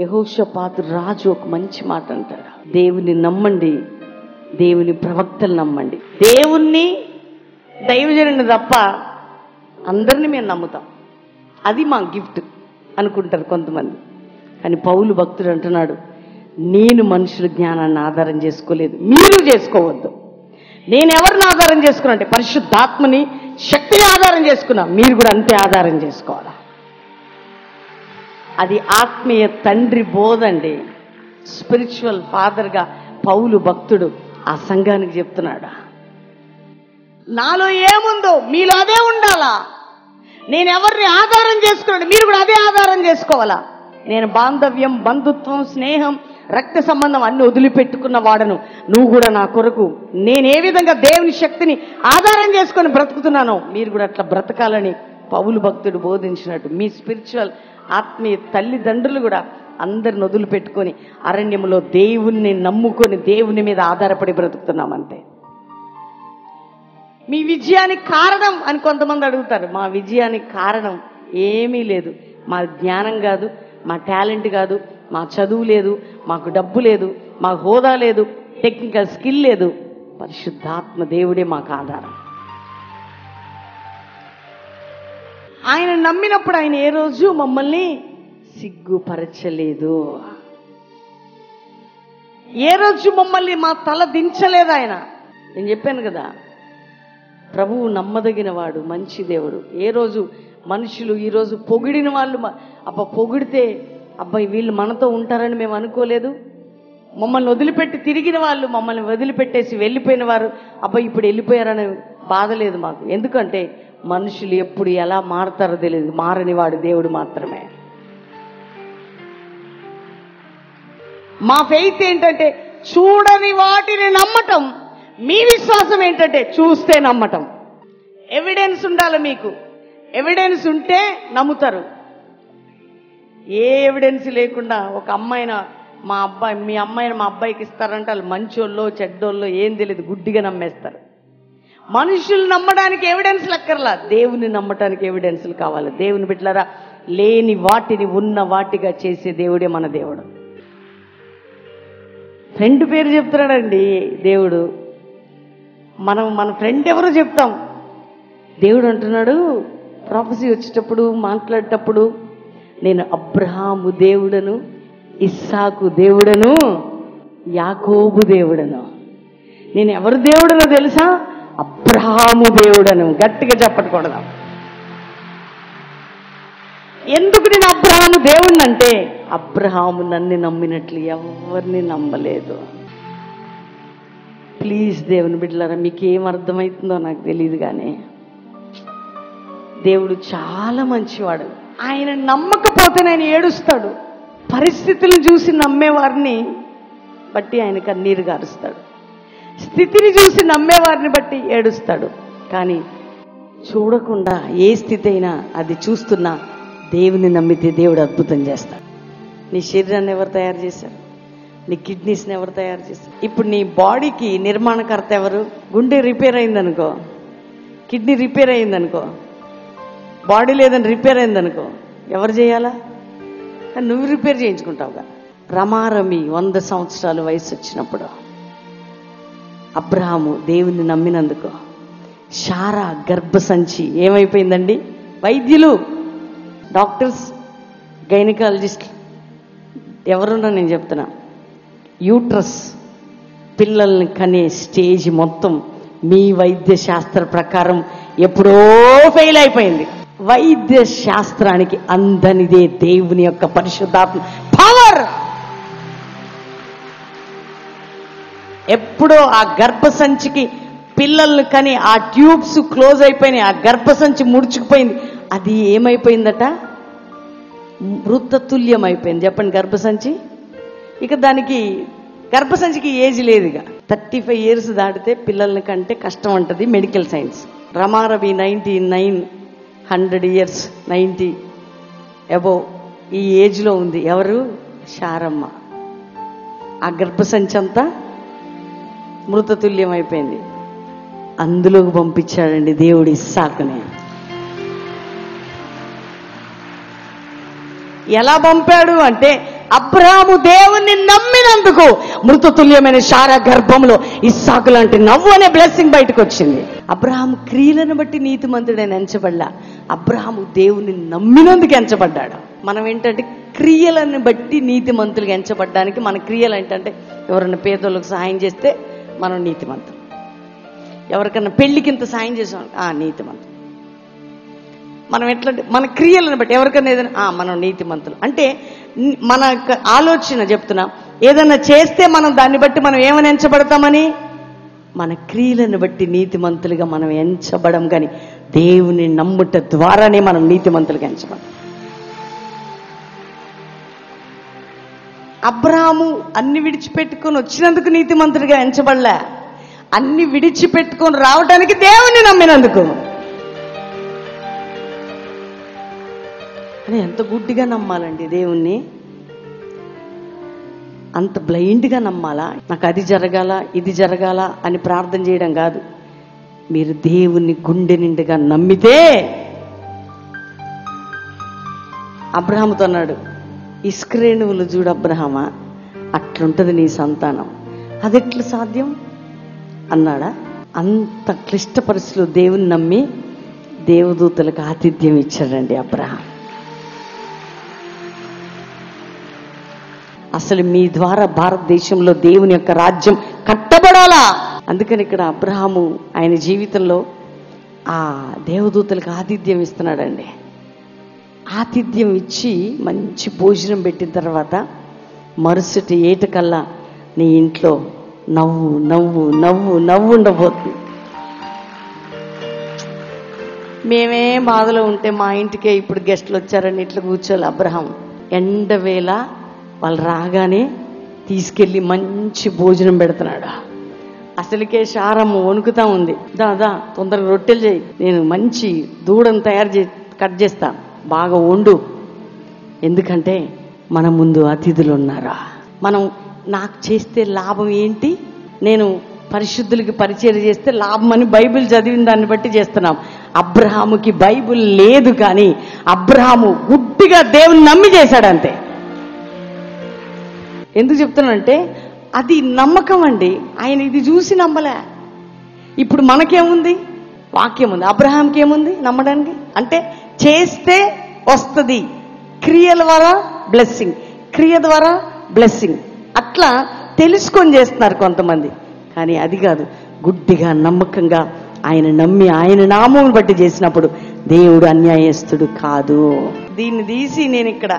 యెహోషాపాతు రాజు ఒక మంచి మాట అంటాడు, దేవుని నమ్మండి, దేవుని ప్రవక్తలు నమ్మండి. దేవుణ్ణి దైవజనుని తప్ప అందరినీ మేము నమ్ముతాం, అది మా గిఫ్ట్ అనుకుంటారు కొంతమంది. కానీ పౌలు భక్తుడు అంటున్నాడు, నేను మనుషుల జ్ఞానాన్ని ఆధారం చేసుకోలేదు, మీరు చేసుకోవద్దు. నేను ఎవరిని ఆధారం చేసుకున్నా అంటే పరిశుద్ధాత్మని, శక్తిని ఆధారం చేసుకున్నా, మీరు కూడా అంతే ఆధారం చేసుకోవాలా. అది ఆత్మీయ తండ్రి బోధండి. స్పిరిచువల్ ఫాదర్గా పౌలు భక్తుడు ఆ సంఘానికి చెప్తున్నాడు, నాలో ఏముందో మీలో అదే ఉండాలా. నేను ఎవరిని ఆధారం చేసుకున్నాడు, మీరు కూడా అదే ఆధారం చేసుకోవాలా. నేను బాంధవ్యం, బంధుత్వం, స్నేహం, రక్త సంబంధం అన్ని వదిలిపెట్టుకున్న వాడను. నువ్వు కూడా నా కొరకు నేను ఏ విధంగా దేవుని శక్తిని ఆధారం చేసుకొని బ్రతుకుతున్నానో మీరు కూడా అట్లా బ్రతకాలని పౌలు భక్తుడు బోధించినట్టు మీ స్పిరిచువల్ ఆత్మీయ తల్లిదండ్రులు కూడా అందరిని వదిలిపెట్టుకొని అరణ్యంలో దేవుణ్ణి నమ్ముకొని దేవుని మీద ఆధారపడి బ్రతుకుతున్నామంతే. మీ విజయానికి కారణం అని కొంతమంది అడుగుతారు. మా విజయానికి కారణం ఏమీ లేదు. మా జ్ఞానం కాదు, మా టాలెంట్ కాదు, మా చదువు లేదు, మాకు డబ్బు లేదు, మాకు హోదా లేదు, టెక్నికల్ స్కిల్ లేదు. పరిశుద్ధాత్మ దేవుడే మాకు ఆధారం. ఆయన నమ్మినప్పుడు ఆయన ఏ రోజు మమ్మల్ని సిగ్గుపరచలేదు, ఏ రోజు మమ్మల్ని మా తల దించలేదు ఆయన. నేను చెప్పాను కదా, ప్రభువు నమ్మదగిన వాడు, మంచి దేవుడు. ఏ రోజు మనుషులు ఈరోజు పొగిడిన వాళ్ళు పొగిడితే అబ్బాయి వీళ్ళు మనతో ఉంటారని మేము అనుకోలేదు. మమ్మల్ని వదిలిపెట్టి తిరిగిన వాళ్ళు, మమ్మల్ని వదిలిపెట్టేసి వెళ్ళిపోయిన వారు అబ్బాయి ఇప్పుడు వెళ్ళిపోయారని బాధ లేదు మాకు. ఎందుకంటే మనుషులు ఎప్పుడు ఎలా మారుతారో తెలియదు, మారని వాడు దేవుడు మాత్రమే. మా ఫెయిత్ ఏంటంటే చూడని వాటిని నమ్మటం. మీ విశ్వాసం ఏంటంటే చూస్తే నమ్మటం. ఎవిడెన్స్ ఉండాలి మీకు. ఎవిడెన్స్ ఉంటే నమ్ముతారు. ఏ ఎవిడెన్స్ లేకుండా ఒక అమ్మాయిని మీ అమ్మాయిని మా అబ్బాయికి ఇస్తారంటే వాళ్ళు మంచోళ్ళో చెడ్డోళ్ళో ఏం తెలియదు, గుడ్డిగా నమ్మేస్తారు. మనుషులు నమ్మడానికి ఎవిడెన్స్ లెక్కర్లా, దేవుని నమ్మటానికి ఎవిడెన్స్లు కావాలి. దేవుని బిడ్డలారా, లేని వాటిని ఉన్న వాటిగా చేసే దేవుడే మన దేవుడు. ఫ్రెండ్ పేరు చెప్తున్నాడండి దేవుడు. మన ఫ్రెండ్ ఎవరో చెప్తాం. దేవుడు అంటున్నాడు ప్రాఫెసీ వచ్చేటప్పుడు, మాట్లాడేటప్పుడు, నేను అబ్రహాము దేవుడను, ఇస్సాకు దేవుడను, యాకోబు దేవుడను. నేను ఎవరు దేవుడనో తెలుసా? అబ్రహాము దేవుడను. గట్టిగా చెప్పకూడదు. ఎందుకు నేను అబ్రహాము దేవుడిని అంటే, అబ్రహాము నన్ను నమ్మినట్లు ఎవరిని నమ్మలేదు. ప్లీజ్ దేవుని బిడ్డలారా, మీకేం అర్థమవుతుందో నాకు తెలియదు, కానీ దేవుడు చాలా మంచివాడు. ఆయన నమ్మకపోతే ఆయన ఏడుస్తాడు. పరిస్థితులను చూసి నమ్మేవారిని బట్టి ఆయన కన్నీరు గారుస్తాడు. స్థితిని చూసి నమ్మేవారిని బట్టి ఏడుస్తాడు. కానీ చూడకుండా ఏ స్థితి అయినా అది చూస్తున్నా దేవుని నమ్మితే దేవుడు అద్భుతం చేస్తాడు. నీ శరీరాన్ని ఎవరు తయారు చేశారు? నీ కిడ్నీస్ని ఎవరు తయారు చేశారు? ఇప్పుడు నీ బాడీకి నిర్మాణకర్త ఎవరు? గుండె రిపేర్ అయిందనుకో, కిడ్నీ రిపేర్ అయిందనుకో, బాడీ లేదని రిపేర్ అయిందనుకో, ఎవరు చేయాలా? నువ్వు రిపేర్ చేయించుకుంటావుగా. రమారమి 100 సంవత్సరాలు వయసు వచ్చినప్పుడు అబ్రహాము దేవుని నమ్మినందుకు శారా గర్భసంచి ఏమైపోయిందండి? వైద్యులు, డాక్టర్స్, గైనకాలజిస్ట్ ఎవరున్నా నేను చెప్తున్నా, యూట్రస్ పిల్లల్ని కనే స్టేజ్ మొత్తం మీ వైద్య శాస్త్ర ప్రకారం ఎప్పుడో ఫెయిల్ అయిపోయింది. వైద్య శాస్త్రానికి అందనిదే దేవుని యొక్క పరిశుద్ధాత్మ పవర్. ఎప్పుడో ఆ గర్భసంచికి పిల్లల్ని కని ఆ ట్యూబ్స్ క్లోజ్ అయిపోయినాయి, ఆ గర్భసంచి ముడుచుకుపోయింది. అది ఏమైపోయిందట? మృతతుల్యం అయిపోయింది. చెప్పండి, గర్భసంచి. ఇక దానికి గర్భసంచికి ఏజ్ లేదు. ఇక 35 years దాటితే పిల్లల్ని కంటే కష్టం అంటది మెడికల్ సైన్స్. రమారవి 100 years 90 అబోవ్ ఈ ఏజ్లో ఉంది. ఎవరు? శారమ్మ. ఆ గర్భసంచి అంతా మృతతుల్యం అయిపోయింది. అందులోకి పంపించాడండి దేవుడు ఇస్సాకుని. ఎలా పంపాడు అంటే అబ్రాహాము దేవుణ్ణి నమ్మినందుకు మృతతుల్యమైన శారా గర్భంలో ఇస్సాకు లాంటి నవ్వు అనే బ్లెస్సింగ్ బయటకు వచ్చింది. అబ్రాహాము క్రియలను బట్టి నీతిమంతుడైన ఎంచబడ్డా, అబ్రాహాము దేవుని నమ్మినందుకు ఎంచబడ్డాడు. మనం ఏంటంటే క్రియలను బట్టి నీతిమంతులుగా ఎంచబడ్డానికి మన క్రియలు ఏంటంటే ఎవరైనా పేదోళ్ళకి సహాయం చేస్తే మనం నీతిమంతులు, ఎవరికన్నా పెళ్లికింత సాయం చేసాం నీతిమంతులు. మనం ఎట్లా మన క్రియలను బట్టి ఎవరికైనా ఏదైనా మనం నీతిమంతులు అంటే మన ఆలోచన చెప్తున్నా, ఏదైనా చేస్తే మనం దాన్ని బట్టి మనం ఏమని ఎంచబడతామని, మన క్రియలను బట్టి నీతిమంతులుగా మనం ఎంచబడం. కానీ దేవుని నమ్ముట ద్వారానే మనం నీతిమంతులుగా ఎంచబడం. అబ్రాహాము అన్ని విడిచిపెట్టుకొని వచ్చినందుకు నీతిమంతుడిగా ఎంచబడలే, అన్ని విడిచిపెట్టుకొని రావడానికి దేవుణ్ణి నమ్మినందుకు. అని ఎంత గుడ్డిగా నమ్మాలండి దేవుణ్ణి, అంత బ్లైండ్గా నమ్మాలా? నాకు అది జరగాల ఇది జరగాల అని ప్రార్థన చేయడం కాదు. మీరు దేవుణ్ణి గుండె నిండుగా నమ్మితే, అబ్రహాముతో అన్నాడు, ఇస్క్రేణువులు చూడు అబ్రహామా, అట్లుంటది నీ సంతానం. అది ఎట్లా సాధ్యం అన్నాడా? అంత క్లిష్ట పరిస్థితులు దేవుని నమ్మి దేవదూతలకు ఆతిథ్యం ఇచ్చాడండి అబ్రహాం. అసలు మీ ద్వారా భారతదేశంలో దేవుని యొక్క రాజ్యం కట్టబడాలా. అందుకని ఇక్కడ అబ్రహాము ఆయన జీవితంలో ఆ దేవదూతలకు ఆతిథ్యం ఇస్తున్నాడండి. ఆతిథ్యం ఇచ్చి మంచి భోజనం పెట్టిన తర్వాత మరుసటి ఏటకల్లా నీ ఇంట్లో నవ్వు నవ్వు నవ్వు నవ్వు ఉండబోతుంది. మేమే బాధలో ఉంటే మా ఇంటికే ఇప్పుడు గెస్టులు వచ్చారని ఇట్లా కూర్చోవాలి. అబ్రహాం ఎండవేళ వాళ్ళు రాగానే తీసుకెళ్ళి మంచి భోజనం పెడుతున్నాడు. అసలుకే శారము వణుకుతా ఉంది. దాదా తొందరగా రొట్టెలు చేయి, నేను మంచి దూడను కట్ చేస్తా, బాగా వండు, ఎందుకంటే మన ముందు అతిథులు ఉన్నారా. మనం నాకు చేస్తే లాభం ఏంటి, నేను పరిశుద్ధులకి పరిచయం చేస్తే లాభం అని బైబిల్ చదివిన దాన్ని బట్టి చేస్తున్నాం. అబ్రహాముకి బైబిల్ లేదు, కానీ అబ్రహాము గుడ్డిగా దేవుని నమ్మి చేశాడు అంతే. ఎందుకు చెప్తున్నానంటే అది నమ్మకం అండి. ఆయన ఇది చూసి నమ్మలే. ఇప్పుడు మనకేముంది, వాక్యం ఉంది. అబ్రహాంకి ఏముంది నమ్మడానికి? అంటే చేస్తే వస్తుంది, క్రియల ద్వారా బ్లెస్సింగ్, క్రియ ద్వారా బ్లెస్సింగ్, అట్లా తెలుసుకొని చేస్తున్నారు కొంతమంది. కానీ అది కాదు, గుడ్డిగా నమ్మకంగా ఆయన నమ్మి ఆయన నామం బట్టి చేసినప్పుడు దేవుడు అన్యాయస్తుడు కాదు. దీన్ని తీసి నేను ఇక్కడ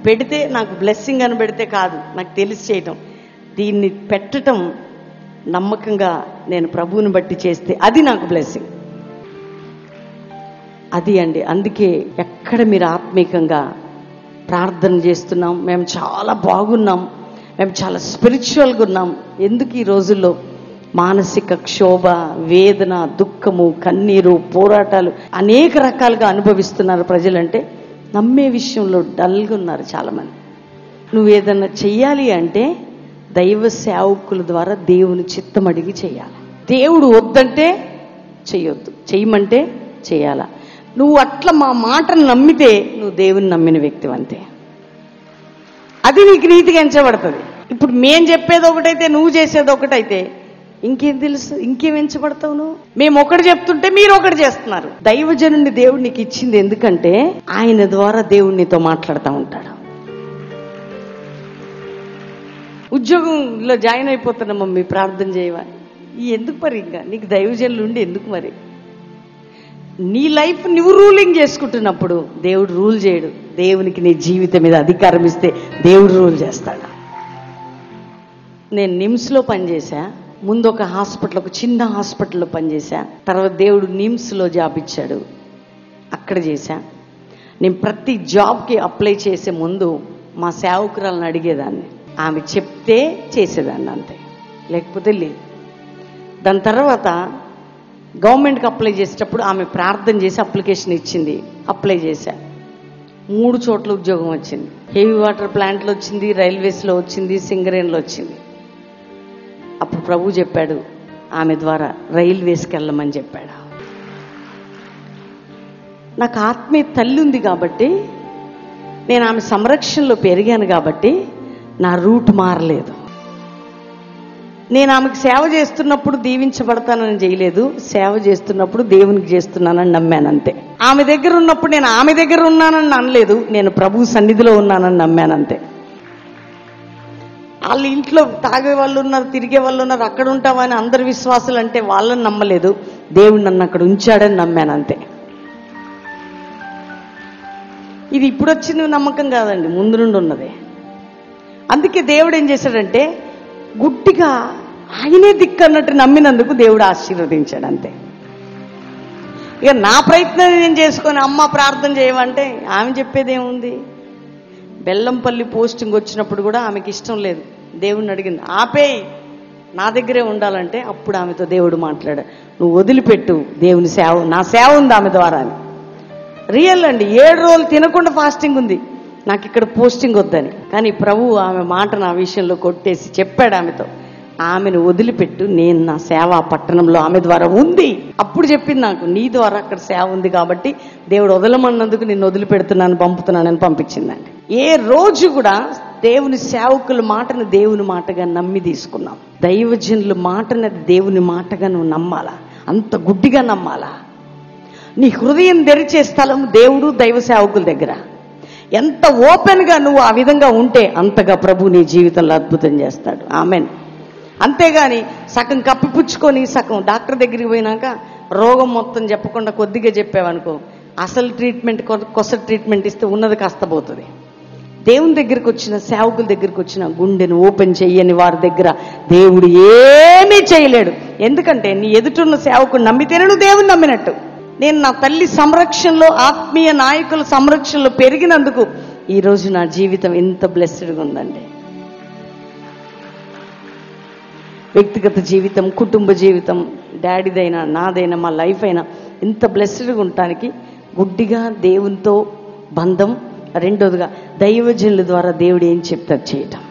పెడితే నాకు బ్లెస్సింగ్ అని పెడితే కాదు, నాకు తెలిసి చేయటం, దీన్ని పెట్టడం నమ్మకంగా నేను ప్రభువుని బట్టి చేస్తే అది నాకు బ్లెస్సింగ్. అది అండి. అందుకే ఎక్కడ మీరు ఆత్మీకంగా ప్రార్థన చేస్తున్నాం, మేము చాలా బాగున్నాం, మేము చాలా స్పిరిచువల్గా ఉన్నాం. ఎందుకు ఈ రోజుల్లో మానసిక క్షోభ, వేదన, దుఃఖము, కన్నీరు, పోరాటాలు అనేక రకాలుగా అనుభవిస్తున్నారు ప్రజలంటే? నమ్మే విషయంలో డల్గా ఉన్నారు చాలామంది. నువ్వు ఏదన్నా చెయ్యాలి అంటే దైవ సేవకుల ద్వారా దేవుని చిత్తం అడిగి చెయ్యాలి. దేవుడు వద్దంటే చెయ్యొద్దు, చెయ్యమంటే చెయ్యాలా. నువ్వు అట్లా మా మాటను నమ్మితే నువ్వు దేవుని నమ్మిన వ్యక్తి అంతే. అది నీకు నీతిగా ఎంచబడుతుంది. ఇప్పుడు మేం చెప్పేది ఒకటైతే నువ్వు చేసేది ఒకటైతే ఇంకేం తెలుసు, ఇంకేం ఎంచబడతావు నువ్వు? మేము ఒకటి చెప్తుంటే మీరు ఒకటి చేస్తున్నారు. దైవజనుడిని దేవుడు నీకు ఇచ్చింది ఎందుకంటే ఆయన ద్వారా దేవుడు నీతో మాట్లాడుతూ ఉంటాడు. ఉద్యోగంలో జాయిన్ అయిపోతున్నా మమ్మీ ప్రార్థన చేయవా, ఎందుకు మరి? ఇంకా నీకు దైవజనులు ఉండి ఎందుకు మరి? నీ లైఫ్ నువ్వు రూలింగ్ చేసుకుంటున్నప్పుడు దేవుడు రూల్ చేయడు. దేవునికి నీ జీవితం మీద అధికారం ఇస్తే దేవుడు రూల్ చేస్తాడు. నేను నిమ్స్లో పనిచేశా, ముందు ఒక హాస్పిటల్, ఒక చిన్న హాస్పిటల్లో పనిచేశా. తర్వాత దేవుడు నిమ్స్లో జాబ్ ఇచ్చాడు, అక్కడ చేశా. నేను ప్రతి జాబ్కి అప్లై చేసే ముందు మా సేవకురాలను అడిగేదాన్ని, ఆమె చెప్తే చేసేదాన్ని అంతే, లేకపోతే లేదు. దాని తర్వాత గవర్నమెంట్కి అప్లై చేసేటప్పుడు ఆమె ప్రార్థన చేసి అప్లికేషన్ ఇచ్చింది, అప్లై చేశా. 3 చోట్ల ఉద్యోగం వచ్చింది. హెవీ వాటర్ ప్లాంట్లో వచ్చింది, రైల్వేస్లో వచ్చింది, సింగరేన్లో వచ్చింది. అప్పుడు ప్రభు చెప్పాడు ఆమె ద్వారా రైల్వేస్కి వెళ్ళమని చెప్పాడు. నాకు ఆత్మీయ తల్లి ఉంది కాబట్టి నేను ఆమె సంరక్షణలో పెరిగాను కాబట్టి నా రూట్ మారలేదు. నేను ఆమెకు సేవ చేస్తున్నప్పుడు దీవించబడతానని చేయలేదు, సేవ చేస్తున్నప్పుడు దేవునికి చేస్తున్నానని నమ్మాను అంతే. ఆమె దగ్గర ఉన్నప్పుడు నేను ఆమె దగ్గర ఉన్నానని అనలేదు, నేను ప్రభు సన్నిధిలో ఉన్నానని నమ్మాను అంతే. వాళ్ళ ఇంట్లో తాగే వాళ్ళు ఉన్నారు, తిరిగే వాళ్ళు ఉన్నారు, అక్కడ ఉంటామని అందరు విశ్వాసులు అంటే వాళ్ళని నమ్మలేదు, దేవుడు నన్ను అక్కడ ఉంచాడని నమ్మాను అంతే. ఇది ఇప్పుడు వచ్చిన నమ్మకం కాదండి, ముందు నుండి ఉన్నదే. అందుకే దేవుడు ఏం చేశాడంటే గుడ్డిగా ఆయనే దిక్కు అన్నట్టు నమ్మినందుకు దేవుడు ఆశీర్వదించాడు అంతే. ఇక నా ప్రయత్నం నేను చేసుకొని అమ్మ ప్రార్థన చేయమంటే ఆమె చెప్పేదేముంది. బెల్లంపల్లి పోస్టింగ్ వచ్చినప్పుడు కూడా ఆమెకి ఇష్టం లేదు, దేవుడిని అడిగింది ఆపేయి నా దగ్గరే ఉండాలంటే అప్పుడు ఆమెతో దేవుడు మాట్లాడాడు, నువ్వు వదిలిపెట్టు దేవుని సేవ, నా సేవ ఉంది ఆమె ద్వారా అని. రియల్ అండి, 7 రోజులు తినకుండా ఫాస్టింగ్ ఉంది, నాకు ఇక్కడ పోస్టింగ్ వద్దని. కానీ ప్రభువు ఆమె మాట నా విషయంలో కొట్టేసి చెప్పాడు ఆమెతో, ఆమెను వదిలిపెట్టు, నేను నా సేవ పట్టణంలో ఆమె ద్వారా ఉంది. అప్పుడు చెప్పింది నాకు, నీ ద్వారా అక్కడ సేవ ఉంది కాబట్టి దేవుడు వదలమన్నందుకు నిన్ను వదిలిపెడుతున్నాను, పంపుతున్నానని పంపించిందండి. ఏ రోజు కూడా దేవుని సేవకుల మాటను దేవుని మాటగా నమ్మి తీసుకున్నాం. దైవజనుల మాటను దేవుని మాటగా నువ్వు నమ్మాలా, అంత గుడ్డిగా నమ్మాలా. నీ హృదయం తెరిచే స్థలం దేవుడు దైవ సేవకుల దగ్గర. ఎంత ఓపెన్గా నువ్వు ఆ విధంగా ఉంటే అంతగా ప్రభు నీ జీవితంలో అద్భుతం చేస్తాడు. ఆమెన్. అంతేగాని సగం కప్పిపుచ్చుకొని సగం డాక్టర్ దగ్గరికి పోయినాక రోగం మొత్తం చెప్పకుండా కొద్దిగా చెప్పావనుకో, అసలు ట్రీట్మెంట్ కొత్త ట్రీట్మెంట్ ఇస్తే ఉన్నది కాస్త పోతుంది. దేవుని దగ్గరికి వచ్చిన సేవకుల దగ్గరికి వచ్చిన గుండెను ఓపెన్ చెయ్యని వారి దగ్గర దేవుడు ఏమీ చేయలేడు. ఎందుకంటే నీ ఎదుటిన్న సేవకుడు నమ్మితేనే నువ్వు దేవుని నమ్మినట్టు. నేను నా తల్లి సంరక్షణలో, ఆత్మీయ నాయకుల సంరక్షణలో పెరిగినందుకు ఈరోజు నా జీవితం ఎంత బ్లెస్డ్గా ఉందండి. వ్యక్తిగత జీవితం, కుటుంబ జీవితం, డాడీదైనా నాదైనా మా లైఫ్ అయినా ఇంత బ్లెస్డ్గా ఉండటానికి గుడ్డిగా దేవునితో బంధం, రెండోదిగా దైవజనుల ద్వారా దేవుడు ఏం చెప్తారు చేయటం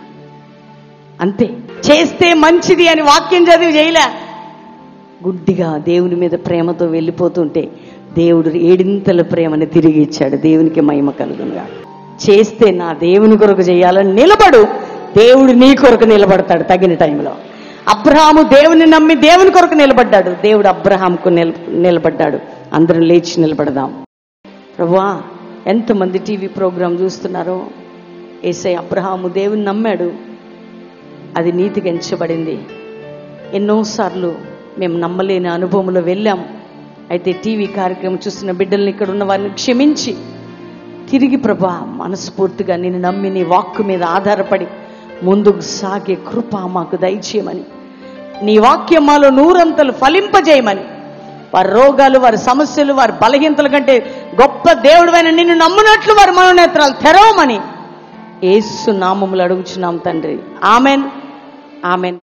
అంతే. చేస్తే మంచిది అని వాక్యం చదివి చేయలే, గుడ్డిగా దేవుని మీద ప్రేమతో వెళ్ళిపోతుంటే దేవుడు 7 ప్రేమని తిరిగి ఇచ్చాడు. దేవునికి మహిమ కలుగునుగా. చేస్తే నా దేవుని కొరకు చేయాలని నిలబడు, దేవుడు నీ కొరకు నిలబడతాడు తగిన టైంలో. అబ్రహాము దేవుని నమ్మి దేవుని కొరకు నిలబడ్డాడు, దేవుడు అబ్రహాంకు నిలబడ్డాడు. అందరం లేచి నిలబడదాం. ప్రభువా, ఎంతమంది టీవీ ప్రోగ్రాం చూస్తున్నారో, యేసయ్య అబ్రహాము దేవుని నమ్మాడు, అది నీతికి ఎంచబడింది. ఎన్నోసార్లు మేము నమ్మలేని అనుభవంలో వెళ్ళాం. అయితే టీవీ కార్యక్రమం చూస్తున్న బిడ్డల్ని, ఇక్కడ ఉన్న వారిని క్షమించి తిరిగి ప్రభా మనస్ఫూర్తిగా నిన్ను నమ్మి నీ వాక్కు మీద ఆధారపడి ముందుకు సాగే కృప మాకు దయచేయమని, నీ వాక్యం మాలో 100 ఫలింపజేయమని, వారి రోగాలు, వారి సమస్యలు, వారి బలహీనతల కంటే గొప్ప దేవుడివైన నిన్ను నమ్మునట్లు వారి మనోనేత్రాలు తెరవమని యేసు నామములో అడుగుచున్నాం తండ్రి. Amen, amen.